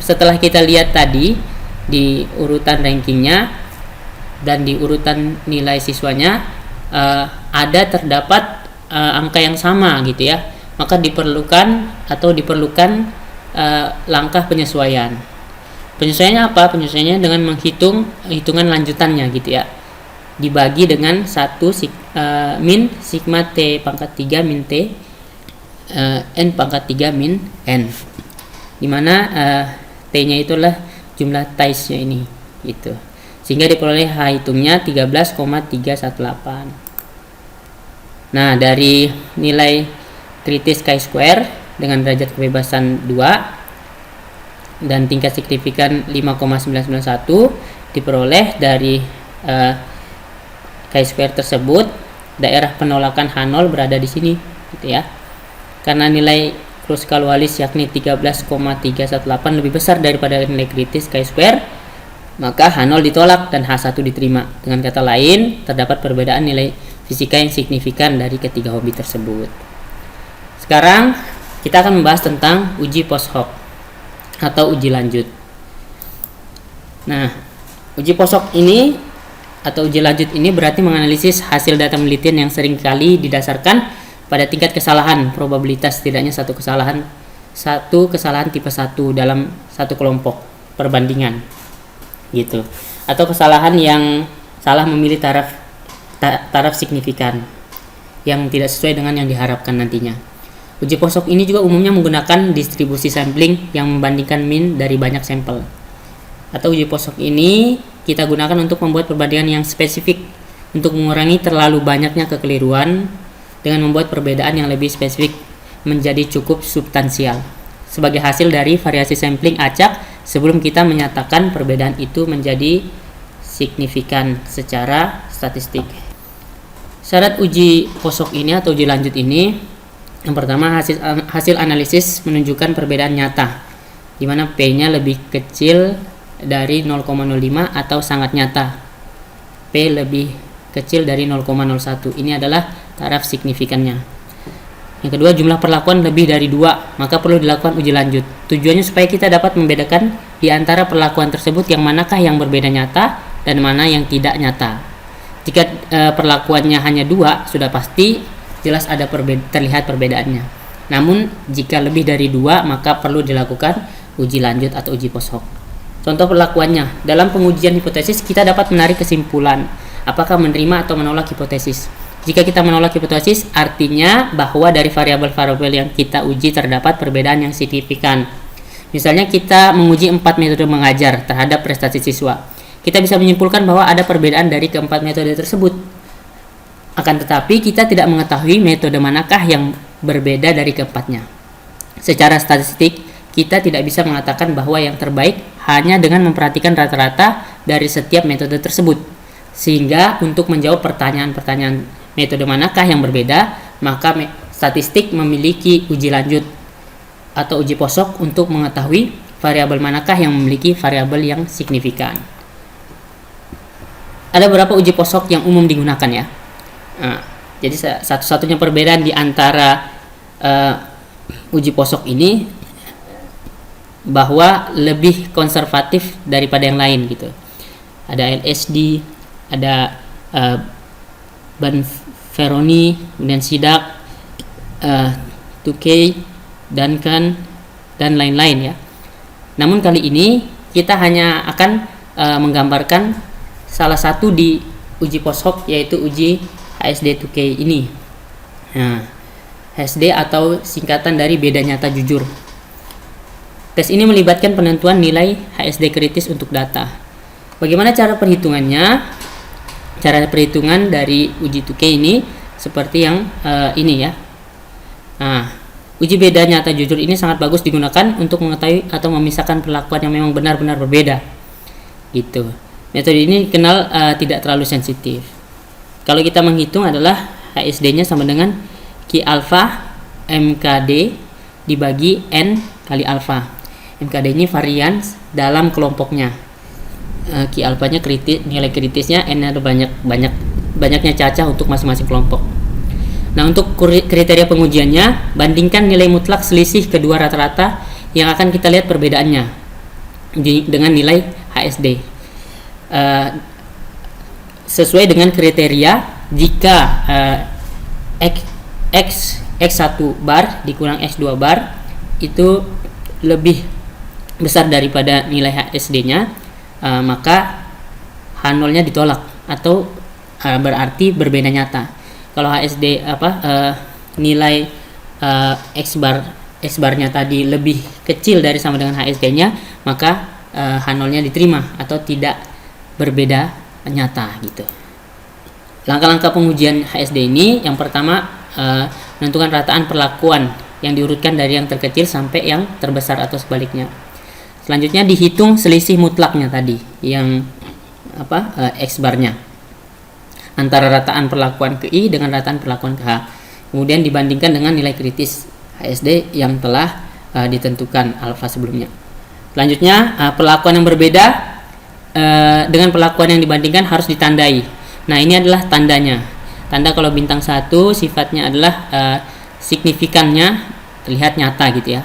setelah kita lihat tadi di urutan rankingnya dan di urutan nilai siswanya, terdapat angka yang sama gitu ya, maka diperlukan langkah penyesuaian. Penyesuaiannya apa? Penyesuaiannya dengan menghitung hitungan lanjutannya gitu ya. dibagi dengan 1 min sigma T pangkat 3 min T N pangkat 3 min N, dimana T-nya itulah jumlah tiles-nya ini gitu, sehingga diperoleh H hitungnya 13,318. Nah, dari nilai kritis chi-square dengan derajat kebebasan 2 dan tingkat signifikan 5,991 diperoleh dari chi-square tersebut, daerah penolakan H0 berada di sini gitu ya. Karena nilai Kruskal-Wallis yakni 13,318 lebih besar daripada nilai kritis chi-square, maka H0 ditolak dan H1 diterima. Dengan kata lain, terdapat perbedaan nilai fisika yang signifikan dari ketiga hobi tersebut. Sekarang kita akan membahas tentang uji post hoc atau uji lanjut. Nah, uji post hoc ini atau uji lanjut ini berarti menganalisis hasil data penelitian yang seringkali didasarkan pada tingkat kesalahan probabilitas setidaknya satu kesalahan tipe 1 dalam satu kelompok perbandingan gitu, atau kesalahan yang salah memilih taraf signifikan yang tidak sesuai dengan yang diharapkan nantinya. Uji post hoc ini juga umumnya menggunakan distribusi sampling yang membandingkan min dari banyak sampel. Atau uji post hoc ini kita gunakan untuk membuat perbandingan yang spesifik untuk mengurangi terlalu banyaknya kekeliruan dengan membuat perbedaan yang lebih spesifik menjadi cukup substansial sebagai hasil dari variasi sampling acak sebelum kita menyatakan perbedaan itu menjadi signifikan secara statistik. Syarat uji post hoc ini atau uji lanjut ini, yang pertama hasil analisis menunjukkan perbedaan nyata di mana P-nya lebih kecil dari 0,05 atau sangat nyata P lebih kecil dari 0,01. Ini adalah taraf signifikannya. Yang kedua, jumlah perlakuan lebih dari 2, maka perlu dilakukan uji lanjut. Tujuannya supaya kita dapat membedakan di antara perlakuan tersebut yang manakah yang berbeda nyata dan mana yang tidak nyata. Jika perlakuannya hanya 2, sudah pasti jelas ada terlihat perbedaannya. Namun jika lebih dari 2, maka perlu dilakukan uji lanjut atau uji post hoc. Contoh perlakuannya, dalam pengujian hipotesis kita dapat menarik kesimpulan apakah menerima atau menolak hipotesis. Jika kita menolak hipotesis, artinya bahwa dari variabel-variabel yang kita uji terdapat perbedaan yang signifikan. Misalnya kita menguji 4 metode mengajar terhadap prestasi siswa. Kita bisa menyimpulkan bahwa ada perbedaan dari keempat metode tersebut. Akan tetapi kita tidak mengetahui metode manakah yang berbeda dari keempatnya. Secara statistik, kita tidak bisa mengatakan bahwa yang terbaik hanya dengan memperhatikan rata-rata dari setiap metode tersebut. Sehingga untuk menjawab pertanyaan-pertanyaan metode manakah yang berbeda, maka statistik memiliki uji lanjut atau uji post hoc untuk mengetahui variabel manakah yang memiliki variabel yang signifikan. Ada beberapa uji post hoc yang umum digunakan ya. Nah, jadi satu-satunya perbedaan di antara uji post hoc ini bahwa lebih konservatif daripada yang lain gitu. Ada LSD, ada Banferroni, kemudian Sidak, 2K, Duncan, dan lain-lain ya. Namun kali ini kita hanya akan menggambarkan salah satu di uji post hoc, yaitu uji HSD 2K ini. Nah, HSD atau singkatan dari beda nyata jujur. Tes ini melibatkan penentuan nilai HSD kritis untuk data. Bagaimana cara perhitungannya? Cara perhitungan dari uji 2K ini seperti yang ini ya. Nah, uji beda nyata jujur ini sangat bagus digunakan untuk mengetahui atau memisahkan perlakuan yang memang benar-benar berbeda. Gitu. Metode ini dikenal tidak terlalu sensitif. Kalau kita menghitung adalah HSD-nya sama dengan Q alpha MKD dibagi N kali alpha. MKD ini varians dalam kelompoknya. Q alpha-nya nilai kritisnya, N ada banyaknya cacah untuk masing-masing kelompok. Nah, untuk kriteria pengujiannya, bandingkan nilai mutlak selisih kedua rata-rata yang akan kita lihat perbedaannya dengan nilai HSD. Sesuai dengan kriteria, jika X1 bar dikurang X2 bar itu lebih besar daripada nilai HSD-nya, maka H0-nya ditolak atau berarti berbeda nyata. Kalau HSD nilai X barnya tadi lebih kecil dari sama dengan HSD-nya, maka H0-nya diterima atau tidak berbeda nyata gitu. Langkah-langkah pengujian HSD ini, yang pertama menentukan rataan perlakuan yang diurutkan dari yang terkecil sampai yang terbesar atau sebaliknya. Selanjutnya dihitung selisih mutlaknya tadi, yang X barnya antara rataan perlakuan ke I dengan rataan perlakuan ke H. Kemudian dibandingkan dengan nilai kritis HSD yang telah ditentukan alfa sebelumnya. Selanjutnya perlakuan yang berbeda dengan perlakuan yang dibandingkan harus ditandai. Nah, ini adalah tandanya. Tanda kalau bintang 1 sifatnya adalah signifikannya terlihat nyata gitu ya.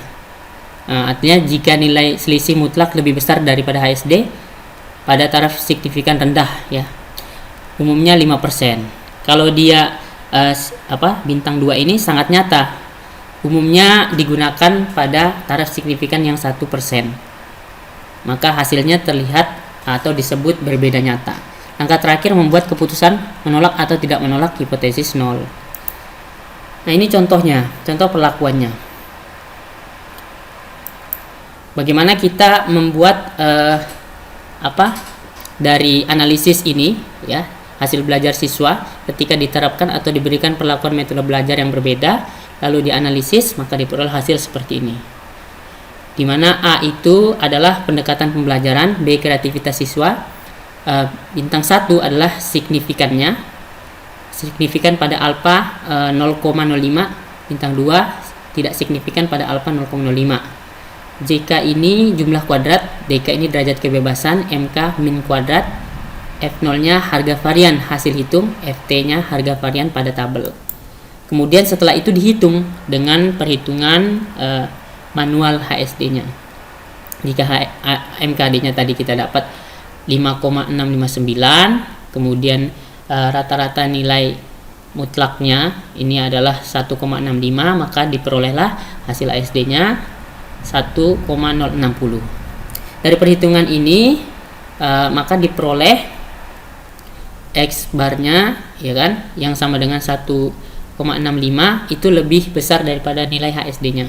Artinya jika nilai selisih mutlak lebih besar daripada HSD pada taraf signifikan rendah ya, umumnya 5%. Kalau dia bintang 2 ini sangat nyata, umumnya digunakan pada taraf signifikan yang 1%, maka hasilnya terlihat atau disebut berbeda nyata. Langkah terakhir membuat keputusan menolak atau tidak menolak hipotesis 0. Nah, ini contohnya, contoh perlakuannya. Bagaimana kita membuat dari analisis ini ya, hasil belajar siswa ketika diterapkan atau diberikan perlakuan metode belajar yang berbeda, lalu dianalisis, maka diperoleh hasil seperti ini. Di mana A itu adalah pendekatan pembelajaran, B kreativitas siswa, bintang 1 adalah signifikan pada alfa 0,05, bintang 2 tidak signifikan pada alfa 0,05. JK ini jumlah kuadrat, DK ini derajat kebebasan, MK min kuadrat, F0-nya harga varian hasil hitung, FT-nya harga varian pada tabel. Kemudian setelah itu dihitung dengan perhitungan manual HSD-nya. Jika MKD-nya tadi kita dapat 5,659, kemudian rata-rata nilai mutlaknya ini adalah 1,65, maka diperolehlah hasil HSD-nya 1,060. Dari perhitungan ini maka diperoleh X barnya ya kan, yang sama dengan 1,65 itu lebih besar daripada nilai HSD-nya.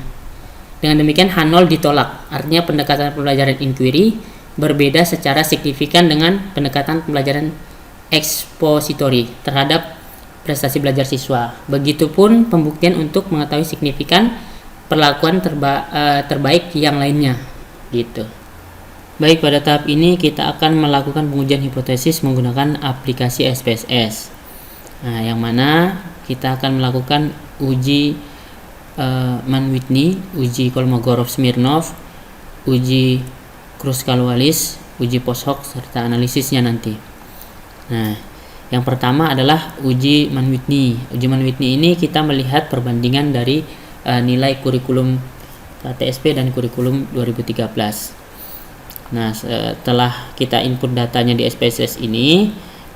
Dengan demikian H0 ditolak. Artinya pendekatan pembelajaran inquiry berbeda secara signifikan dengan pendekatan pembelajaran expository terhadap prestasi belajar siswa. Begitupun pembuktian untuk mengetahui signifikan perlakuan terbaik yang lainnya gitu. Baik, pada tahap ini kita akan melakukan pengujian hipotesis menggunakan aplikasi SPSS. Nah, yang mana kita akan melakukan uji Mann-Whitney, uji Kolmogorov-Smirnov, uji Kruskal-Wallis, uji post hoc serta analisisnya nanti. Nah, yang pertama adalah uji Mann-Whitney. Uji Mann-Whitney ini kita melihat perbandingan dari nilai kurikulum KTSP dan kurikulum 2013. Nah, setelah kita input datanya di SPSS ini,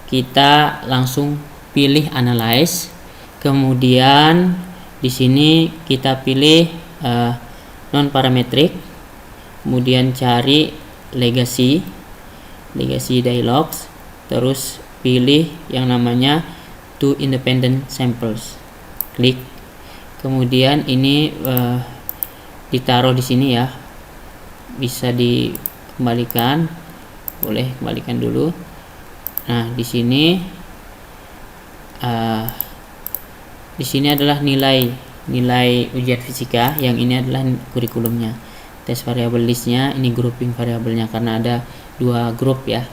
kita langsung pilih analyze. Kemudian di sini kita pilih non parametric. Kemudian cari legacy dialogs. Terus pilih yang namanya two independent samples. Klik. Kemudian ini ditaruh di sini ya. Bisa dikembalikan. Boleh kembalikan dulu. Nah, di sini adalah nilai ujian fisika, yang ini adalah kurikulumnya. Tes variabel listnya, ini grouping variabelnya karena ada 2 grup ya.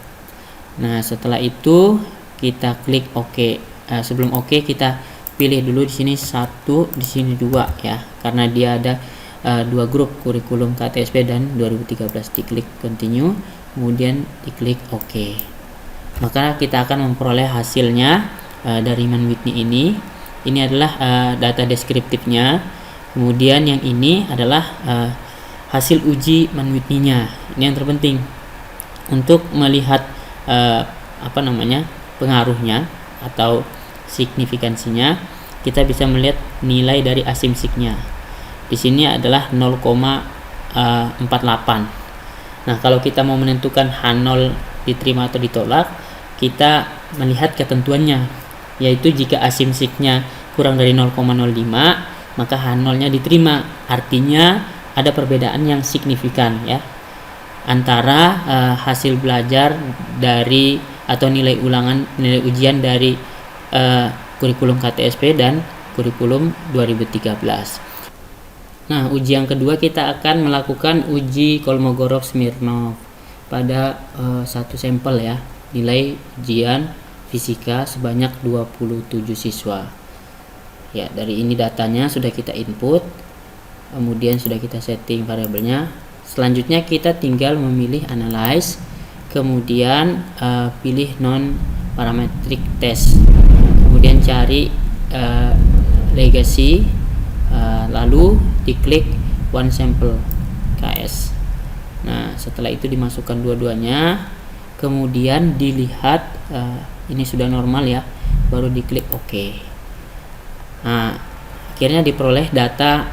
Nah, setelah itu kita klik OK. Sebelum OK kita pilih dulu di sini 1, di sini 2 ya, karena dia ada 2 grup, kurikulum KTSP dan 2013. Diklik continue, kemudian diklik OK. Maka kita akan memperoleh hasilnya dari Mann-Whitney ini. Ini adalah data deskriptifnya. Kemudian yang ini adalah hasil uji Mann-Whitney-nya. Ini yang terpenting untuk melihat pengaruhnya atau signifikansinya. Kita bisa melihat nilai dari asimsiknya. Di sini adalah 0,48. Nah, kalau kita mau menentukan H0 diterima atau ditolak, kita melihat ketentuannya, yaitu jika asimsiknya kurang dari 0,05 maka H0-nya diterima. Artinya ada perbedaan yang signifikan ya antara hasil belajar dari atau nilai ujian dari kurikulum KTSP dan kurikulum 2013. Nah, uji yang kedua kita akan melakukan uji Kolmogorov-Smirnov pada satu sampel ya, nilai ujian fisika sebanyak 27 siswa. Ya, dari ini datanya sudah kita input, kemudian sudah kita setting variabelnya. Selanjutnya kita tinggal memilih analyze, kemudian pilih non parametric test, kemudian cari legacy, lalu diklik one sample KS. Nah, setelah itu dimasukkan dua-duanya, kemudian dilihat ini sudah normal ya, baru diklik OK. Nah, akhirnya diperoleh data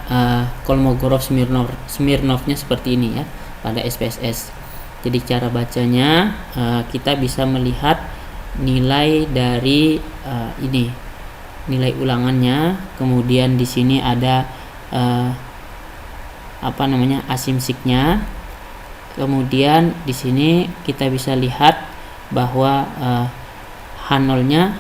Kolmogorov-Smirnovnya seperti ini ya pada SPSS. Jadi cara bacanya kita bisa melihat nilai dari ini, nilai ulangannya, kemudian di sini ada asimsiknya, kemudian di sini kita bisa lihat bahwa H0-nya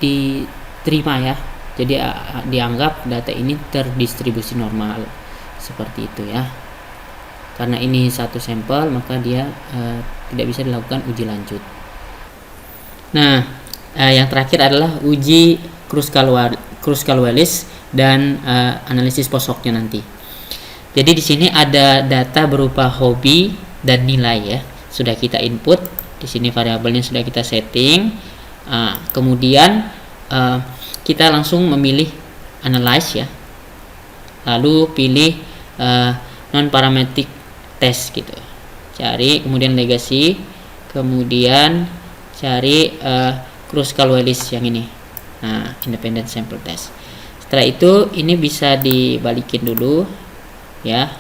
diterima ya, jadi dianggap data ini terdistribusi normal seperti itu ya. Karena ini satu sampel maka dia tidak bisa dilakukan uji lanjut. Nah, yang terakhir adalah uji Kruskal-Wallis dan analisis post hoc-nya nanti. Jadi di sini ada data berupa hobi dan nilai ya, sudah kita input. Di sini variabelnya sudah kita setting. Kemudian kita langsung memilih analyze ya, lalu pilih non parametric test gitu. Cari kemudian legacy, kemudian cari Kruskal-Wallis yang ini. Nah, independent sample test. Setelah itu ini bisa dibalikin dulu ya.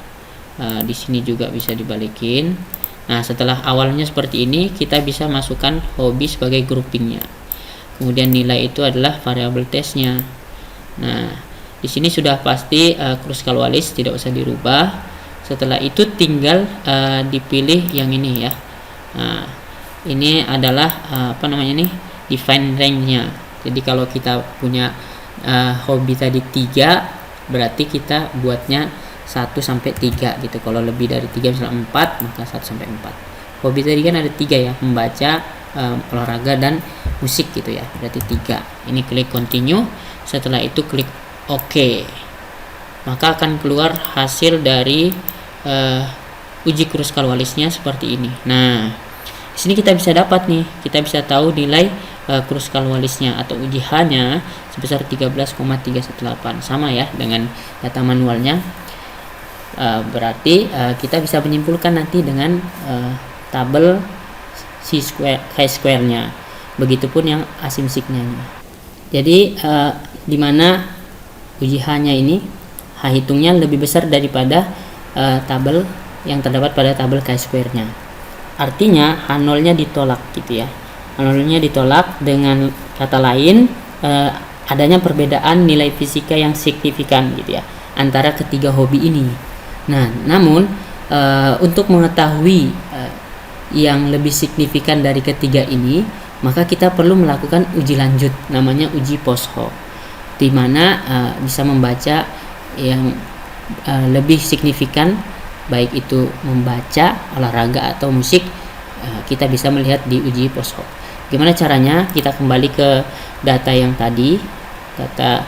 Di sini juga bisa dibalikin. Nah, setelah awalnya seperti ini, kita bisa masukkan hobi sebagai groupingnya. Kemudian nilai itu adalah variabel tesnya. Nah, di sini sudah pasti Kruskal-Wallis, tidak usah dirubah. Setelah itu tinggal dipilih yang ini ya. Nah, ini adalah define range-nya. Jadi kalau kita punya hobi tadi 3, berarti kita buatnya 1 sampai 3 gitu. Kalau lebih dari 3 misalnya 4, maka 1 sampai 4. Hobi tadi kan ada 3 ya, membaca, olahraga dan musik gitu ya. Berarti 3. Ini klik continue, setelah itu klik OK. Maka akan keluar hasil dari uji Kruskal-Wallisnya seperti ini. Nah, di sini kita bisa dapat nih, kita bisa tahu nilai Kruskal-Wallisnya atau uji H-nya sebesar 13,318, sama ya dengan data manualnya. Berarti kita bisa menyimpulkan nanti dengan tabel chi-square-nya. Begitupun yang asimsiknya. Jadi di mana uji H-nya ini, H hitungnya lebih besar daripada tabel yang terdapat pada tabel chi-square-nya. Artinya H0-nya ditolak gitu ya. H0-nya ditolak, dengan kata lain adanya perbedaan nilai fisika yang signifikan gitu ya antara ketiga hobi ini. Nah, namun untuk mengetahui yang lebih signifikan dari ketiga ini, maka kita perlu melakukan uji lanjut, namanya uji post hoc, di mana bisa membaca yang lebih signifikan, baik itu membaca, olahraga atau musik, kita bisa melihat di uji post hoc. Gimana caranya? Kita kembali ke data yang tadi, data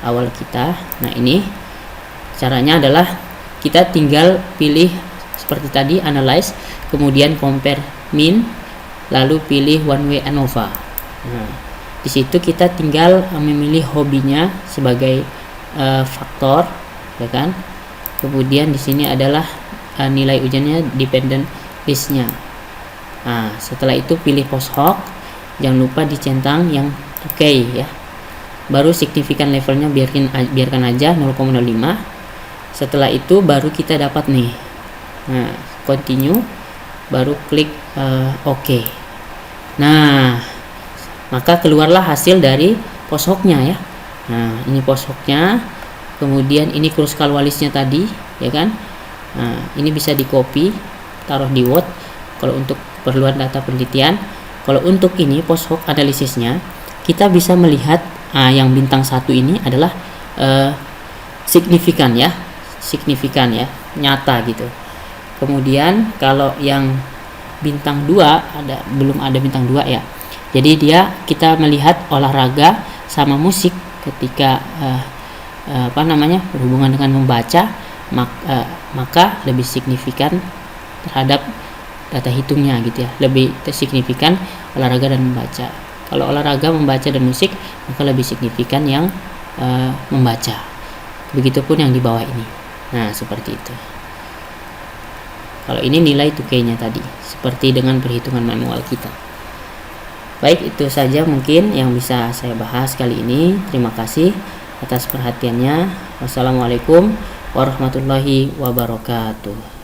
awal kita. Nah, ini caranya adalah kita tinggal pilih seperti tadi, analyze, kemudian compare mean, lalu pilih one way ANOVA. Nah, di situ kita tinggal memilih hobinya sebagai faktor, ya kan? Kemudian di sini adalah nilai ujiannya, dependent listnya. Nah, setelah itu pilih post hoc, jangan lupa dicentang yang OK ya. Baru signifikan levelnya biarkan aja 0,05. Setelah itu baru kita dapat nih. Nah, continue, baru klik OK. Nah, maka keluarlah hasil dari poshoknya ya. Nah, ini poshoknya. Kemudian ini kruskal-walisnya tadi, ya kan? Nah, ini bisa di copy, taruh di Word kalau untuk keperluan data penelitian. Kalau untuk ini poshok analisisnya, kita bisa melihat yang bintang 1 ini adalah signifikan ya, nyata gitu. Kemudian kalau yang bintang 2 belum ada bintang 2 ya. Jadi kita melihat olahraga sama musik ketika berhubungan dengan membaca, maka lebih signifikan terhadap data hitungnya gitu ya, lebih signifikan olahraga dan membaca. Kalau olahraga, membaca dan musik, maka lebih signifikan yang membaca. Begitupun yang di bawah ini. Nah, seperti itu. Kalau ini nilai 2K-nya tadi, seperti dengan perhitungan manual kita. Baik, itu saja mungkin yang bisa saya bahas kali ini. Terima kasih atas perhatiannya. Wassalamualaikum warahmatullahi wabarakatuh.